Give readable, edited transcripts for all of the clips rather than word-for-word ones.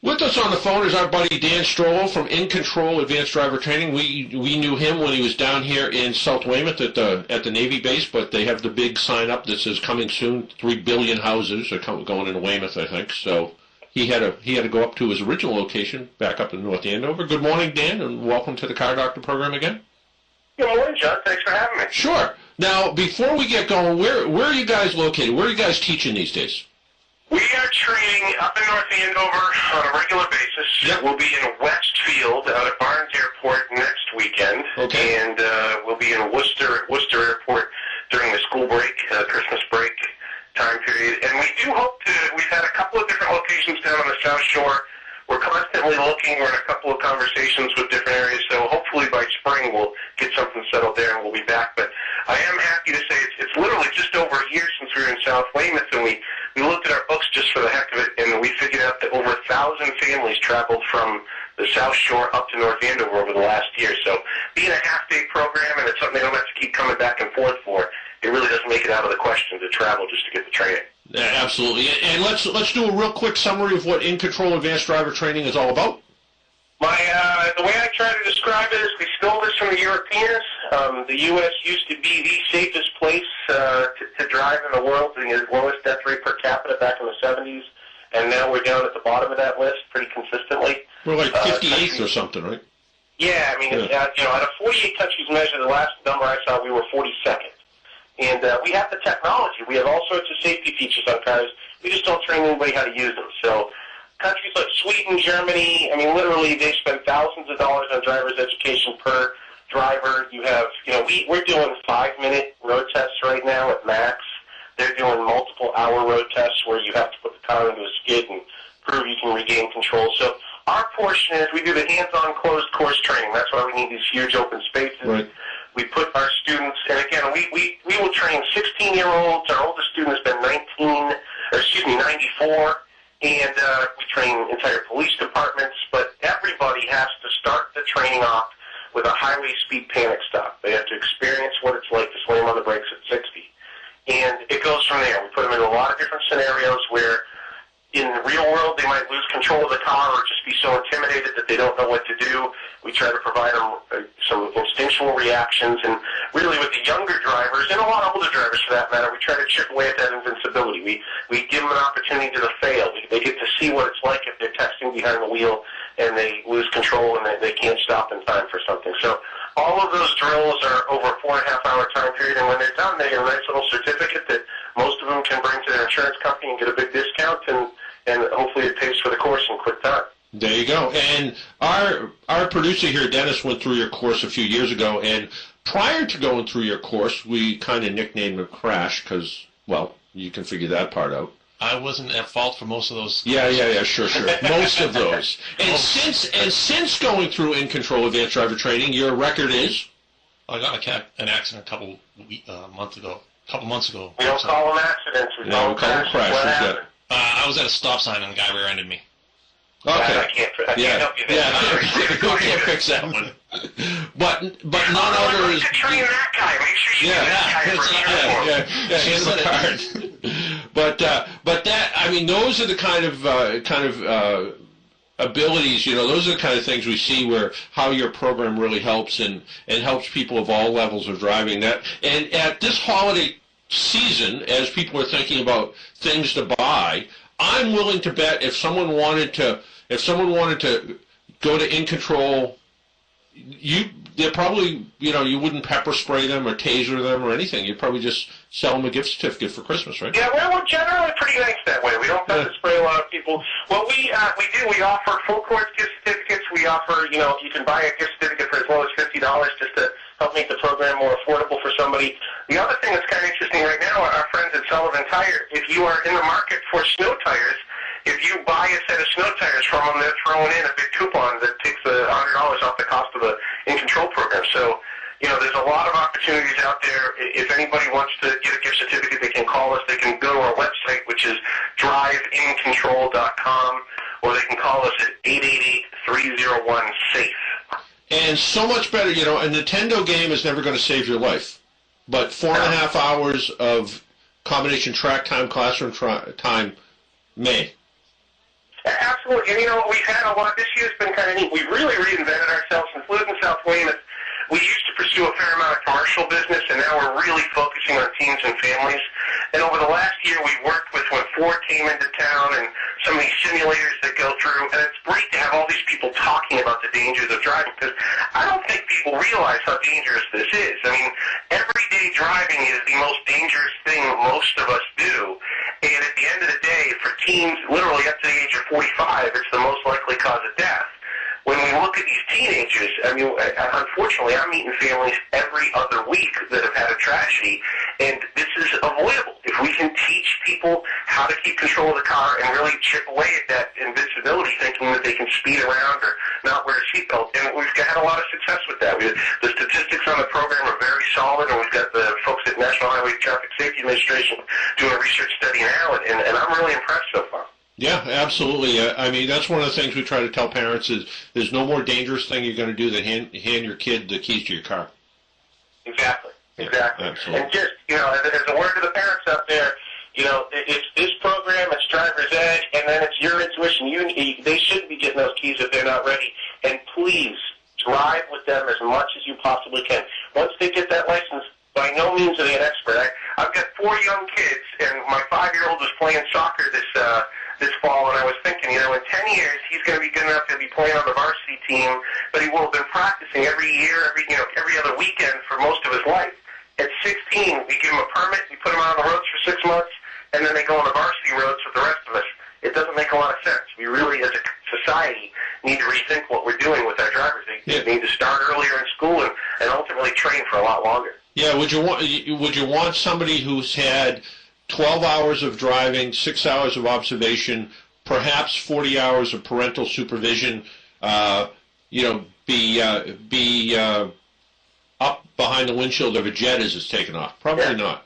With us on the phone is our buddy Dan Strollo from In Control Advanced Driver Training. We knew him when he was down here in South Weymouth at the Navy base, but they have the big sign up that says coming soon. 3 billion houses are going into Weymouth, I think. So he had to go up to his original location back up in North Andover. Good morning, Dan, and welcome to the Car Doctor program again. Good morning, John. Thanks for having me. Sure. Now, before we get going, where are you guys located? Where are you guys teaching these days? We are training up in North Andover on a regular basis. Yep. We'll be in Westfield out at Barnes Airport next weekend. Okay. And we'll be in Worcester Airport during the school break, Christmas break time period. And we do hope to, we've had a couple of different locations down on the South Shore. We're constantly looking. We're in a couple of conversations with different areas. So hopefully by spring we'll get something settled there and we'll be back. But I am happy to say it's literally just over a year since we were in South Weymouth, and we looked at our books just for the heck of it, and we figured out that over 1,000 families traveled from the South Shore up to North Andover over the last year. So being a half-day program, and it's something they don't have to keep coming back and forth for, it really doesn't make it out of the question to travel just to get the training. Yeah, absolutely. And let's do a real quick summary of what In Control Advanced Driver Training is all about. The way I try to describe it is we stole this from the Europeans. The U.S. used to be the safest place to drive in the world, the lowest death rate per capita back in the 70s, and now we're down at the bottom of that list pretty consistently. We're like 58th or something, right? Yeah, I mean, yeah. Out of 48 countries measured, the last number I saw, we were 42nd. And we have the technology. We have all sorts of safety features on cars. We just don't train anybody how to use them. So countries like Sweden, Germany, I mean, literally they spend thousands of dollars on driver's education per driver. You have, we're doing 5-minute road tests right now at max. They're doing multiple-hour road tests where you have to put the car into a skid and prove you can regain control. So our portion is we do the hands-on closed course training. That's why we need these huge open spaces. Right. We put our students, and again, we will train 16-year-olds. Our oldest student has been 94, and we train entire police departments, but everybody has to start the training off with a highway speed panic stop. They have to experience what it's like to slam on the brakes at 60. And it goes from there. We put them in a lot of different scenarios where in the real world, they might lose control of the car or just be so intimidated that they don't know what to do. We try to provide them some instinctual reactions. And really with the younger drivers, and a lot of older drivers for that matter, we try to chip away at that invincibility. We give them an opportunity to fail. They get to see what it's like if they're texting behind the wheel and they lose control and they can't stop in time for something. So all of those drills are over a 4.5-hour time period, and when they're done, they get a nice little certificate that most of them can bring to their insurance company and get a big discount, and hopefully it pays for the course in quick time. There you go. And our producer here, Dennis, went through your course a few years ago, and prior to going through your course, we kind of nicknamed it Crash because, well, you can figure that part out. I wasn't at fault for most of those. Yeah, sure. Most of those. And since going through In Control Advanced Driver Training, your record is? I got an accident a couple months ago. We don't call them accidents. We call them crashes. What happened? I was at a stop sign and a guy rear-ended me. Okay. I can't help you there. I can't fix that one. But none other is. To train that guy. Make sure you get that guy here's the card. But that, I mean, those are the kind of abilities, those are the kind of things we see where how your program really helps and helps people of all levels of driving. That and at this holiday season, as people are thinking about things to buy, I'm willing to bet if someone wanted to go to In Control, they're probably, you wouldn't pepper spray them or taser them or anything. You'd probably just sell them a gift certificate for Christmas, right? Yeah, we're generally pretty nice that way. We don't pepper spray a lot of people. What we do, we offer full course gift certificates. We offer, you can buy a gift certificate for as low as $50 just to help make the program more affordable for somebody. The other thing that's kind of interesting right now, our friends at Sullivan Tire, if you are in the market for snow tires, if you buy a set of snow tires from them, they're throwing in a big coupon that takes $100 off the cost of the In Control program. So, there's a lot of opportunities out there. If anybody wants to get a gift certificate, they can call us. They can go to our website, which is driveincontrol.com, or they can call us at 888-301-SAFE. And so much better, a Nintendo game is never going to save your life. But 4.5 hours of combination track time, classroom time may. Absolutely. absolutely. And, we've had a lot. This year's been kind of neat. We've really reinvented ourselves. Since living in South Weymouth, we used to pursue a fair amount of commercial business, and now we're really focusing on teens and families. And over the last year, we've worked with when Ford came into town and some of these simulators that go through, and it's great to have all these people talking about the dangers of driving, because I don't think people realize how dangerous this is. I mean, everyday driving is the most dangerous thing most of us do, and at the end of the day, for teens, literally up to the age of 45, it's the most likely cause of death. When we look at these teenagers, I mean, unfortunately, I'm meeting families every other week that have had a tragedy, and this is avoidable. If we can teach people how to keep control of the car and really chip away at that invincibility, thinking that they can speed around or not wear a seatbelt, and we've had a lot of success with that. The statistics on the program are very solid, and we've got the folks at National Highway Traffic Safety Administration doing a research study now, and I'm really impressed so far. Yeah, absolutely. I mean, that's one of the things we try to tell parents is there's no more dangerous thing you're going to do than hand your kid the keys to your car. Exactly. Yeah, exactly. absolutely. And just, as a word to the parents out there, it's this program, it's driver's ed, and then it's your intuition. They shouldn't be getting those keys if they're not ready. And please, drive with them as much as you possibly can. Once they get that license, by no means are they an expert. I've got 4 young kids, and my 5-year-old was playing soccer this fall, and I was thinking, in 10 years, he's going to be good enough to be playing on the varsity team, but he will have been practicing every year, every other weekend for most of his life. At 16, we give him a permit, we put him out on the roads for 6 months, and then they go on the varsity roads with the rest of us. It doesn't make a lot of sense. We really, as a society, need to rethink what we're doing with our drivers. They need to start earlier in school and ultimately train for a lot longer. Yeah, would you want somebody who's had 12 hours of driving, 6 hours of observation, perhaps 40 hours of parental supervision, be up behind the windshield of a jet as it's taken off? Probably not.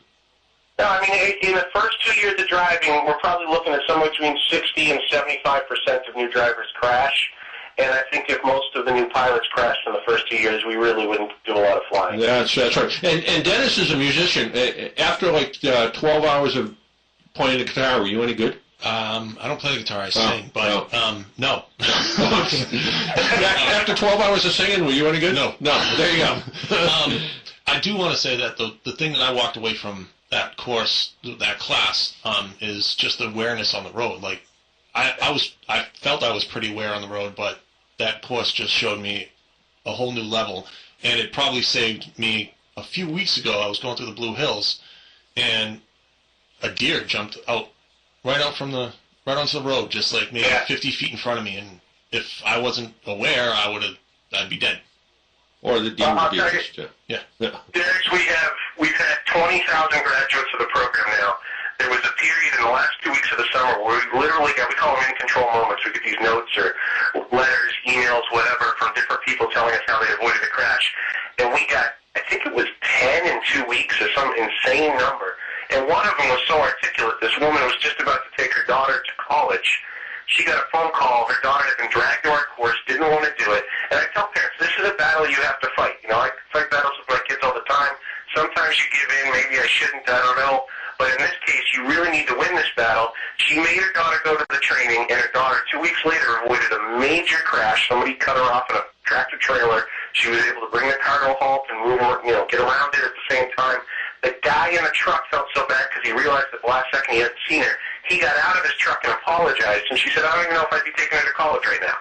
No, I mean, in the first 2 years of driving, we're probably looking at somewhere between 60 and 75% of new drivers crash. And I think if most of the new pilots crashed in the first 2 years, we really wouldn't do a lot of flying. That's right. And Dennis is a musician. After 12 hours of playing the guitar, were you any good? I don't play the guitar, I sing, but no. After 12 hours of singing, were you any good? No. There you go. I do want to say that the thing that I walked away from that course, that class, is just the awareness on the road. Like, I felt I was pretty aware on the road, but that course just showed me a whole new level, and it probably saved me. A few weeks ago, I was going through the Blue Hills, and a deer jumped right onto the road, just like maybe 50 feet in front of me, and if I wasn't aware, I'd be dead. Or the deer would be Yeah. Dennis, we've had 20,000 graduates of the program now. There was a period in the last 2 weeks of the summer where we literally we call them in-control moments. We get these notes or letters, emails, whatever, from different people telling us how they avoided a crash. And we got, I think it was 10 in 2 weeks or some insane number. And one of them was so articulate. This woman was just about to take her daughter to college. She got a phone call. Her daughter had been dragged to our course, didn't want to do it. And I tell parents, this is a battle you have to fight. I fight battles with my kids all the time. Sometimes you give in. Maybe I shouldn't. I don't know. But in this case, you really need to win this battle. She made her daughter go to the training, and her daughter 2 weeks later avoided a major crash. Somebody cut her off in a tractor-trailer. She was able to bring the car to a halt and move her, get around it at the same time. The guy in the truck felt so bad because he realized at the last second he hadn't seen her. He got out of his truck and apologized, and she said, I don't even know if I'd be taking her to college right now.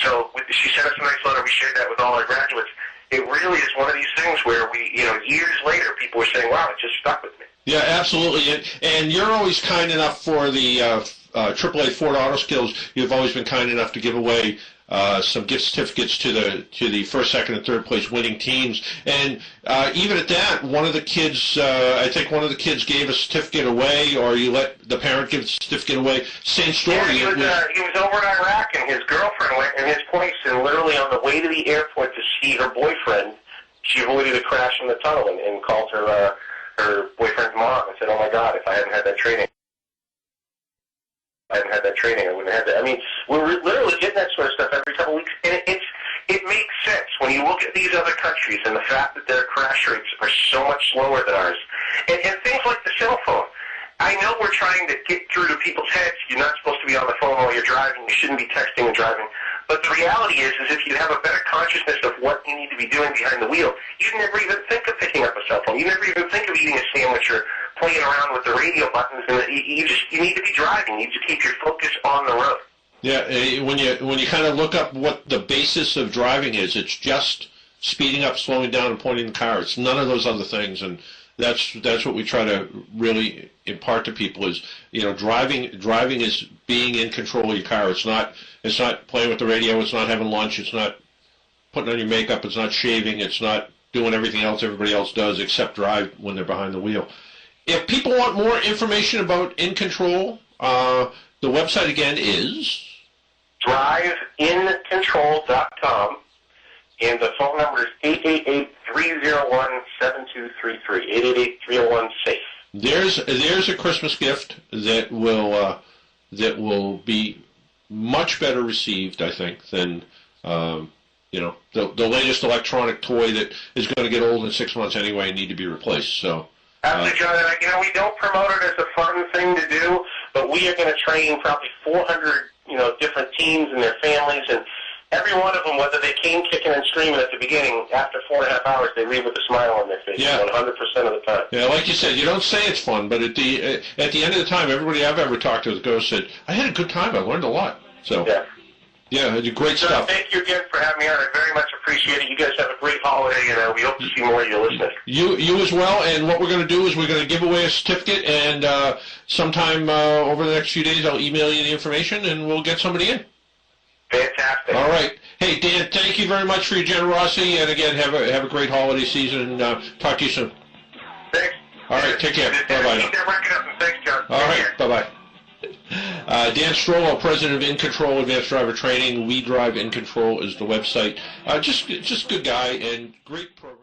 So she sent us a nice letter. We shared that with all our graduates. It really is one of these things where we, years later, people were saying, wow, it just stuck with me. Yeah, absolutely. And you're always kind enough for the AAA Ford Auto Skills. You've always been kind enough to give away some gift certificates to the first, second, and third place winning teams. And even at that, one of the kids, I think one of the kids gave a certificate away, or you let the parent give the certificate away. Same story. Yeah, he was over in Iraq, and his girlfriend went in his place, and literally on the way to the airport to see her boyfriend, she avoided a crash in the tunnel and called her boyfriend's mom and said, oh, my God, if I hadn't had that training, I wouldn't have had that. I mean, we're literally getting that sort of stuff every couple of weeks, and it makes sense when you look at these other countries and the fact that their crash rates are so much lower than ours. And things like the cell phone. I know we're trying to get through to people's heads. You're not supposed to be on the phone while you're driving. You shouldn't be texting and driving. But the reality is if you have a better consciousness of what you need to be doing behind the wheel, you never even think of picking up a cell phone. You never even think of eating a sandwich or playing around with the radio buttons. And you need to be driving. You need to keep your focus on the road. Yeah, when you kind of look up what the basis of driving is, it's just speeding up, slowing down, and pointing the car. It's none of those other things, and that's what we try to really impart to people is, driving is being in control of your car. It's not playing with the radio. It's not having lunch. It's not putting on your makeup. It's not shaving. It's not doing everything else everybody else does except drive when they're behind the wheel. If people want more information about In Control, the website again is driveincontrol.com, and the phone number is 888-301-7233, 888-301-SAFE. There's a Christmas gift that will be much better received, I think, than the latest electronic toy that is going to get old in 6 months anyway and need to be replaced. So. Absolutely, John. And we don't promote it as a fun thing to do, but we are going to train probably 400, different teams and their families, and every one of them, whether they came kicking and screaming at the beginning, after 4.5 hours, they leave with a smile on their face. Yeah. 100% of the time. Yeah, like you said, you don't say it's fun, but at the end of the time, everybody I've ever talked to goes said, "I had a good time. I learned a lot." So. Yeah, it's great stuff. Thank you again for having me on. I very much appreciate it. You guys have a great holiday, and we hope to see more of your listeners. You as well, and what we're going to do is we're going to give away a certificate, and sometime over the next few days I'll email you the information, and we'll get somebody in. Fantastic. All right. Hey, Dan, thank you very much for your generosity, and again, have a great holiday season, and talk to you soon. Thanks. All right, take care. Bye-bye now. Keep that record up, and thanks, John. All right, bye-bye. Dan Strollo, president of In Control Advanced Driver Training. We Drive In Control is the website. Just good guy and great program.